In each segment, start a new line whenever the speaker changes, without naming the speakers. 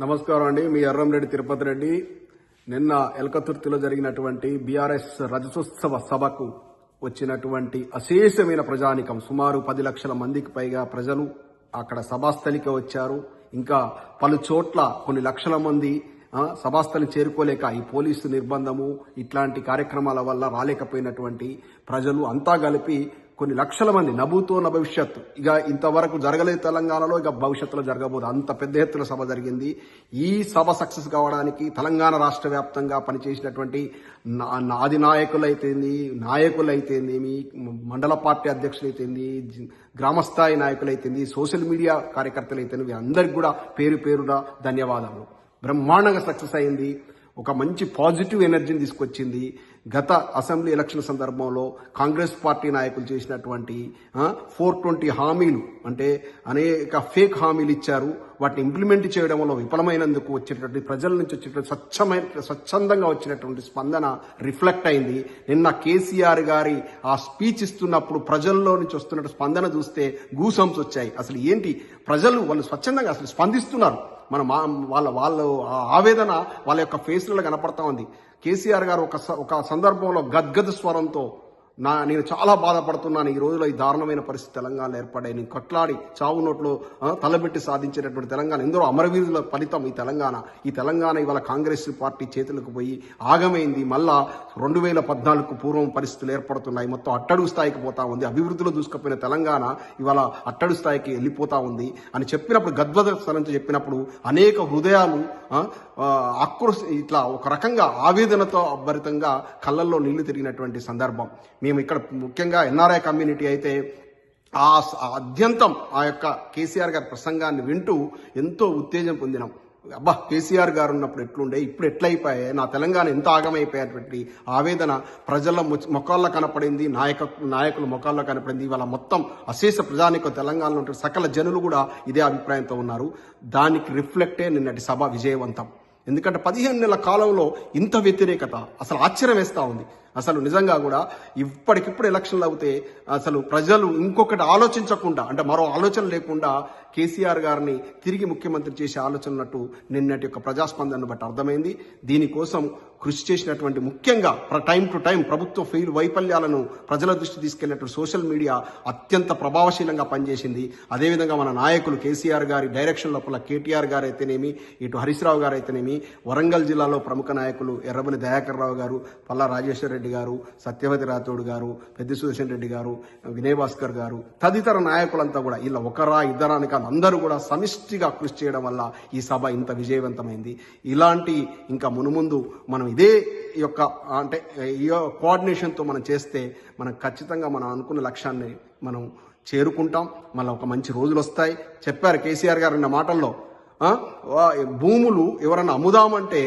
నమస్కారం అండి. మీ ఎర్రంరెడ్డి తిరుపతి రెడ్డి. నిన్న ఎల్కతుర్తిలో జరిగినటువంటి బీఆర్ఎస్ రజతోత్సవ సభకు వచ్చినటువంటి అశేషమైన ప్రజానికం, సుమారు 10 లక్షల మందికి పైగా ప్రజలు అక్కడ సభాస్థలికి వచ్చారు. ఇంకా పలు చోట్ల కొన్ని లక్షల మంది సభాస్థలి చేరుకోలేక ఈ పోలీసు నిర్బంధము ఇట్లాంటి కార్యక్రమాల వల్ల రాలేకపోయినటువంటి ప్రజలు అంతా కలిపి కొన్ని లక్షల మంది నభూతో భవిష్యత్తు ఇక ఇంతవరకు జరగలేదు తెలంగాణలో, ఇక భవిష్యత్తులో జరగబోదు అంత పెద్ద ఎత్తున సభ జరిగింది. ఈ సభ సక్సెస్ కావడానికి తెలంగాణ రాష్ట్ర వ్యాప్తంగా పనిచేసినటువంటి అధినాయకులైతేంది, నాయకులైతేంది, మండల పార్టీ అధ్యక్షులైతేంది, గ్రామస్థాయి నాయకులైతేంది, సోషల్ మీడియా కార్యకర్తలైతేంది, అందరికి కూడా పేరు పేరున ధన్యవాదాలు. బ్రహ్మాండంగా సక్సెస్ అయింది. ఒక మంచి పాజిటివ్ ఎనర్జీని తీసుకొచ్చింది. గత అసెంబ్లీ ఎలక్షన్ సందర్భంలో కాంగ్రెస్ పార్టీ నాయకులు చేసినటువంటి 420 హామీలు, అంటే అనేక ఫేక్ హామీలు ఇచ్చారు. వాటిని ఇంప్లిమెంట్ చేయడం వల్ల విఫలమైనందుకు వచ్చేటటువంటి ప్రజల నుంచి వచ్చేటువంటి స్వచ్ఛందంగా వచ్చినటువంటి స్పందన రిఫ్లెక్ట్ అయింది. నిన్న కేసీఆర్ గారి ఆ స్పీచ్ ఇస్తున్నప్పుడు ప్రజల్లో నుంచి వస్తున్న స్పందన చూస్తే గూసంస్ వచ్చాయి. అసలు ఏంటి, ప్రజలు వాళ్ళు స్వచ్ఛందంగా అసలు స్పందిస్తున్నారు. వాళ్ళ ఆవేదన వాళ్ళ యొక్క ఫేస్లలో కనపడతా ఉంది. కేసీఆర్ గారు ఒక సందర్భంలో గద్గద స్వరంతో నేను చాలా బాధపడుతున్నాను, ఈ రోజులో ఈ దారుణమైన పరిస్థితి తెలంగాణలో ఏర్పడాయి, నేను కొట్లాడి చావు నోట్లో తలబెట్టి సాధించినటువంటి తెలంగాణ, ఎందరో అమరవీరుల ఫలితం ఈ తెలంగాణ ఇవాళ కాంగ్రెస్ పార్టీ చేతులకు పోయి ఆగమైంది. మళ్ళా 2014కు పూర్వం పరిస్థితులు ఏర్పడుతున్నాయి. మొత్తం అట్టడుగు స్థాయికి పోతా ఉంది. అభివృద్ధిలో దూసుకుపోయిన తెలంగాణ ఇవాళ అట్టడుగు స్థాయికి వెళ్ళిపోతా ఉంది అని చెప్పినప్పుడు, గద్గద స్వరంతో చెప్పినప్పుడు అనేక హృదయాలు ఇట్లా ఒక రకంగా ఆవేదనతో భరితంగా కళ్ళల్లో నీళ్లు తిరిగినటువంటి సందర్భం. మేము ఇక్కడ ముఖ్యంగా ఎన్ఆర్ఐ కమ్యూనిటీ అయితే అత్యంతం ఆ యొక్క కేసీఆర్ గారి ప్రసంగాన్ని వింటూ ఎంతో ఉత్తేజం పొందినాం. అబ్బా, కేసీఆర్ గారు ఉన్నప్పుడు ఎట్లుండే, ఇప్పుడు ఎట్లయిపోయాయి, నా తెలంగాణ ఎంత ఆగమైపోయేటువంటి ఆవేదన ప్రజల మొఖాల్లో కనపడింది, నాయకుల మొఖాల్లో కనపడింది. ఇవాళ మొత్తం అశేష ప్రజానికం తెలంగాణలో ఉంటే సకల జనులు కూడా ఇదే అభిప్రాయంతో ఉన్నారు. దానికి రిఫ్లెక్టే నిన్నటి సభ విజయవంతం. ఎందుకంటే 15 నెలల కాలంలో ఇంత వ్యతిరేకత అసలు ఆశ్చర్యం వేస్తూ ఉంది. అసలు నిజంగా కూడా ఇప్పటికిప్పుడు ఎలక్షన్లు అవుతే అసలు ప్రజలు ఇంకొకటి ఆలోచించకుండా, అంటే మరో ఆలోచన లేకుండా కేసీఆర్ గారిని తిరిగి ముఖ్యమంత్రి చేసే ఆలోచన ఉన్నట్టు నిన్నటి యొక్క ప్రజాస్పందనను బట్టి అర్థమైంది. దీనికోసం కృషి చేసినటువంటి, ముఖ్యంగా టైం టు టైం ప్రభుత్వ వైఫల్యాలను ప్రజల దృష్టి తీసుకెళ్లినట్టు సోషల్ మీడియా అత్యంత ప్రభావశీలంగా పనిచేసింది. అదేవిధంగా మన నాయకులు కేసీఆర్ గారి డైరెక్షన్ లోపల కేటీఆర్ గారు అయితేనేమి, ఇటు హరీష్ రావు గారు అయితేనేమి, వరంగల్ జిల్లాలో ప్రముఖ నాయకులు ఎర్రబెల్లి దయాకర్ రావు గారు, పల్లా రాజేశ్వర రెడ్డి గారు, సత్యవతి రాథోడ్ గారు, పెద్ద సుదర్శన్ రెడ్డి గారు, వినయ్ భాస్కర్ గారు, తదితర నాయకులంతా కూడా ఇలా ఒకరా ఇద్దరా అని కాదు, అందరూ కూడా సమిష్టిగా కృషి చేయడం వల్ల ఈ సభ ఇంత విజయవంతమైంది. ఇలాంటి ఇంకా మునుముందు మనం ఇదే యొక్క అంటే ఈ కోఆర్డినేషన్తో మనం చేస్తే మనం ఖచ్చితంగా మనం అనుకున్న లక్ష్యాన్ని మనం చేరుకుంటాం. మళ్ళీ ఒక మంచి రోజులు వస్తాయి. చెప్పారు కేసీఆర్ గారు అన్న మాటల్లో, భూములు ఎవరన్నా అమ్ముదామంటే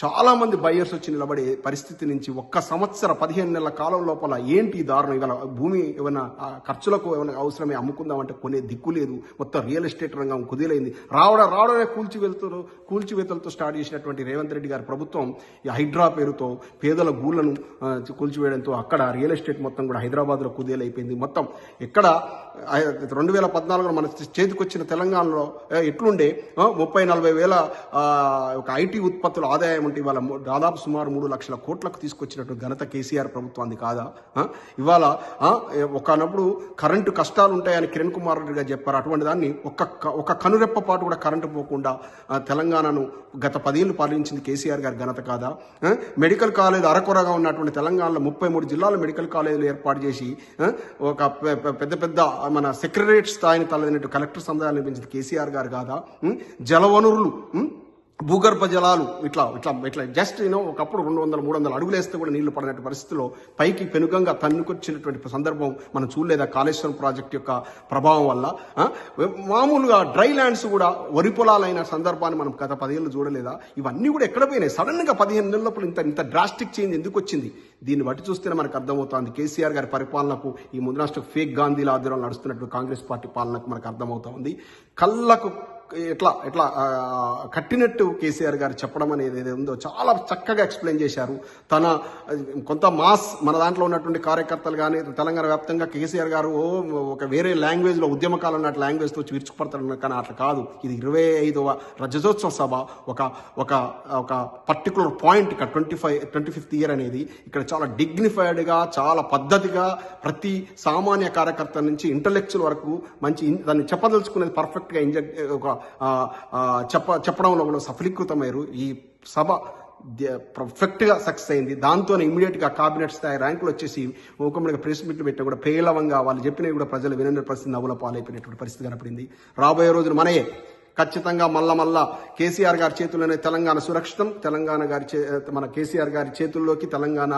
చాలా మంది బయ్యర్స్ వచ్చి నిలబడే పరిస్థితి నుంచి ఒక్క సంవత్సర 15 నెలల కాలం లోపల ఏంటి దారుణం. ఇవాళ భూమి ఏమైనా ఖర్చులకు ఏమైనా అవసరమే అమ్ముకుందామంటే కొనే దిక్కు లేదు. మొత్తం రియల్ ఎస్టేట్ రంగం కుదిలైంది. రావడమే కూల్చివేతలతో స్టార్ట్ చేసినటువంటి రేవంత్ రెడ్డి గారి ప్రభుత్వం ఈ హైడ్రా పేరుతో పేదల గూళ్లను కూల్చివేయడంతో అక్కడ రియల్ ఎస్టేట్ మొత్తం కూడా హైదరాబాద్లో కుదేలైపోయింది. మొత్తం ఎక్కడ 2014లో మన చేతికొచ్చిన తెలంగాణలో ఎట్లుండే 30-40 వేల ఒక ఐటీ ఉత్పత్తుల ఆదాయం ఉంటే ఇవాళ దాదాపు సుమారు 3 లక్షల కోట్లకు తీసుకొచ్చినట్టు ఘనత కేసీఆర్ ప్రభుత్వాన్ని కాదా? ఇవాళ ఒకనప్పుడు కరెంటు కష్టాలు ఉంటాయని కిరణ్ కుమార్ రెడ్డి గారు చెప్పారు. అటువంటి దాన్ని ఒక కనురెప్ప పాటు కూడా కరెంటు పోకుండా తెలంగాణను గత 10 ఏళ్లు పాలించింది కేసీఆర్ గారి ఘనత కాదా? మెడికల్ కాలేజ్ అరకొరగా ఉన్నటువంటి తెలంగాణలో 33 జిల్లాల మెడికల్ కాలేజీలు ఏర్పాటు చేసి ఒక పెద్ద మన సెక్రటరేట్ స్థాయిని తలదినట్టు కలెక్టర్ సముదాయాన్ని నిర్మించింది కేసీఆర్ గారు కాదా? జలవనరులు, భూగర్భ జలాలు ఇట్లా జస్ట్ ఒకప్పుడు 200-300 అడుగులు వేస్తే కూడా నీళ్లు పడినట్టు పరిస్థితిలో పైకి పెనుగంగా తన్నుకొచ్చినటువంటి సందర్భం మనం చూడలేదా? కాళేశ్వరం ప్రాజెక్టు యొక్క ప్రభావం వల్ల మామూలుగా డ్రై ల్యాండ్స్ కూడా వరి పొలాలైన సందర్భాన్ని మనం గత 10 ఏళ్ళు చూడలేదా? ఇవన్నీ కూడా ఎక్కడ పోయినాయి? సడన్ గా 15 నెలలప్పుడు ఇంత డ్రాస్టిక్ చేంజ్ ఎందుకు వచ్చింది? దీన్ని బట్టి చూస్తేనే మనకు అర్థమవుతోంది కేసీఆర్ గారి పరిపాలనకు, ఈ ముందు రాష్ట్ర ఫేక్ గాంధీల ఆధ్వర్యంలో నడుస్తున్నట్టు కాంగ్రెస్ పార్టీ పాలనకు మనకు అర్థమవుతా ఉంది. కళ్ళకు ఎట్లా ఎట్లా కట్టినట్టు కేసీఆర్ గారు చెప్పడం అనేది ఏది ఉందో చాలా చక్కగా ఎక్స్ప్లెయిన్ చేశారు. తన కొంత మాస్ మన దాంట్లో ఉన్నటువంటి కార్యకర్తలు కానీ తెలంగాణ వ్యాప్తంగా కేసీఆర్ గారు ఒక వేరే లాంగ్వేజ్లో ఉద్యమకాలం నాటి లాంగ్వేజ్తో విరుచుకుపడతారు, కానీ అట్లా కాదు. ఇది 25వ రజతోత్సవ సభ. ఒక ఒక ఒక పర్టికులర్ పాయింట్ 25th ఇయర్ అనేది ఇక్కడ చాలా డిగ్నిఫైడ్గా చాలా పద్ధతిగా ప్రతి సామాన్య కార్యకర్త నుంచి ఇంటలెక్చువల్ వరకు మంచి దాన్ని చెప్పదలుచుకునేది పర్ఫెక్ట్గా చెప్పడంలో కూడా సఫలీకృతమయ్యారు. ఈ సభ పర్ఫెక్ట్గా సక్సెస్ అయింది. దాంతో ఇమీడియట్గా కేబినెట్ స్థాయి ర్యాంకులు వచ్చేసి మూకమ్మడిగా ప్రెస్ మీట్లు పెట్టినా కూడా పేలవంగా వాళ్ళు చెప్పినవి కూడా ప్రజలు వినని పరిస్థితి, నవ్వుల పాలైపోయినటువంటి పరిస్థితి కనపడింది. రాబోయే రోజులు మనయే. ఖచ్చితంగా మళ్ళా కేసీఆర్ గారి చేతుల్లోనే తెలంగాణ సురక్షితం. మన కేసీఆర్ గారి చేతుల్లోకి తెలంగాణ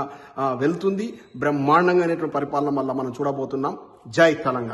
వెళ్తుంది. బ్రహ్మాండంగా పరిపాలన మళ్ళా మనం చూడబోతున్నాం. జై తెలంగాణ.